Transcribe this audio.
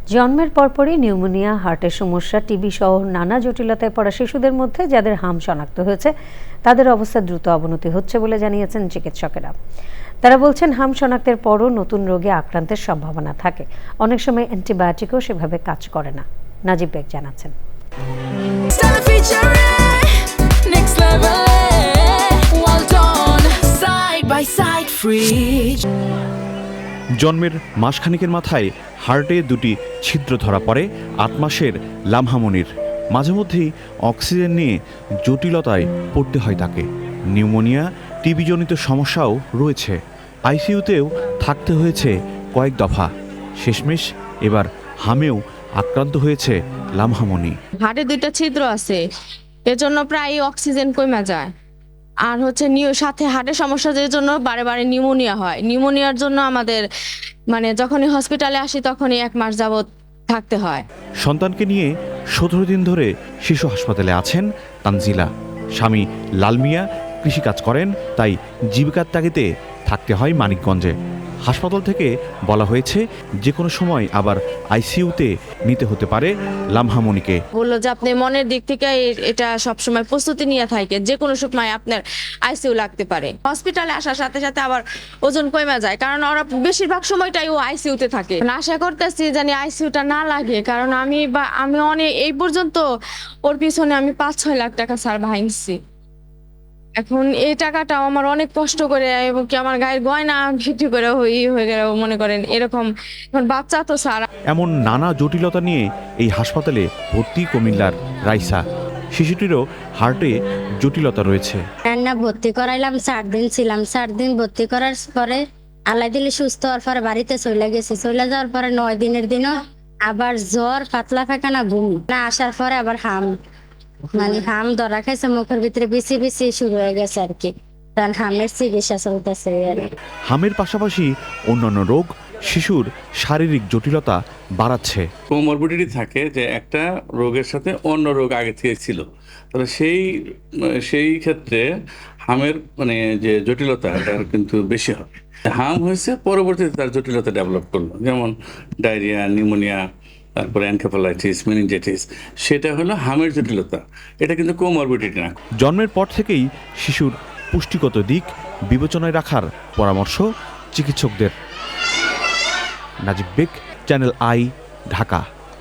জন্মের পরপরই নিউমোনিয়া, হার্টের সমস্যা, টিবি সহ নানা জটিলতায় পড়া শিশুদের মধ্যে যাদের হাম শনাক্ত হয়েছে তাদের অবস্থা দ্রুত অবনতি হচ্ছে বলে জানিয়েছেন চিকিৎসকেরা। তারা বলছেন, হাম শনাক্তের পরও নতুন রোগে আক্রান্তের সম্ভাবনা থাকে। অনেক সময় অ্যান্টিবায়োটিকও সেভাবে কাজ করে না। নাজিব বেগ জানাচ্ছেন। জন্মের মাসখানেকের মাথায় হার্টে দুটি ছিদ্র ধরা পড়ে ৮ মাসের লামহামনির। মাঝে মধ্যেই অক্সিজেন নিয়ে জটিলতায় পড়তে হয় তাকে। নিউমোনিয়া, টিবিজনিত সমস্যাও রয়েছে। আইসিইউতেও থাকতে হয়েছে কয়েক দফা। শেষমেশ এবার হামেও আক্রান্ত হয়েছে লামহামনি। হার্টে 2টা ছিদ্র আছে, এজন্য প্রায় অক্সিজেন কমে যায়। আর হচ্ছে সাথে হার্টের সমস্যা, যে জন্য বারে বারে নিউমোনিয়া হয়। নিউমোনিয়ার জন্য আমাদের যখনই হসপিটালে আসি তখনই 1 মাস যাবত থাকতে হয়। সন্তানকে নিয়ে 17 দিন ধরে শিশু হাসপাতালে আছেন তানজিলা। স্বামী লাল মিয়া কৃষিকাজ করেন, তাই জীবিকার তাগিদে থাকতে হয় মানিকগঞ্জে। হাসপাতাল থেকে বলা হয়েছে যে কোনো সময় আবার আইসিইউতে নিতে হতে পারে লামহামনিকে। বললো যে আপনি মনের দিক থেকে এটা সবসময় প্রস্তুতি নিয়ে থাকে, যে কোনো সময় আপনার আইসিইউ লাগতে পারে। হসপিটালে আসার সাথে সাথে আবার ওজন কমে যায়, কারণ ওরা বেশিরভাগ সময়টাই ও আইসিইউতে থাকে। আশা করতেছি জানি আইসিইউটা না লাগে, কারণ আমি অনেক এই পর্যন্ত ওর পিছনে আমি 5-6 লাখ টাকা স্যার ভাঙছি। এখন এই টাকাটাও আমার অনেক কষ্ট করে, এবং কি আমার গায়ের গয়না বিক্রি করে হয়ে গেল, মনে করেন এরকম। এখন বাচ্চা তো স্যার। এমন নানা জটিলতা নিয়ে এই হাসপাতালে ভর্তি কুমিল্লার রাইসা। শিশুটিরও হার্টে জটিলতা রয়েছে। রান্না ভর্তি করাইলাম, 4 দিন ছিলাম। 4 দিন ভর্তি করার পরে আল্লাহ দিলে সুস্থ হওয়ার পরে বাড়িতে চলে গেছি। চলে যাওয়ার পরে 9 দিনের দিনও আবার জ্বর, পাতলা পায়খানা, ঘুম না আসার পরে আবার হাম ধরা খাইছে। মুখের ভিতরে বিচি বিচি শুরু হয়ে গেছে আর কি। তার হামের চিকিৎসা চলতেছে। হামের পাশাপাশি অন্যান্য রোগ শিশুর শারীরিক জটিলতা বাড়াচ্ছে। কোমরবিডিটি থাকে যে একটা রোগের সাথে অন্য রোগ আগে থেকে ছিল, তাহলে সেই ক্ষেত্রে হামের যে জটিলতা এটা কিন্তু বেশি হবে। হাম হয়েছে, পরবর্তীতে তার জটিলতা ডেভেলপ করলো, যেমন ডায়রিয়া, নিউমোনিয়া, তারপরে এনকেফালাইটিস, মেনিনজাইটিস। সেটা হলো হামের জটিলতা, এটা কিন্তু কোমরবিডিটি না। জন্মের পর থেকেই শিশুর পুষ্টিগত দিক বিবেচনায় রাখার পরামর্শ চিকিৎসকদের। নাজিব বেগ, চ্যানেল আই, ঢাকা।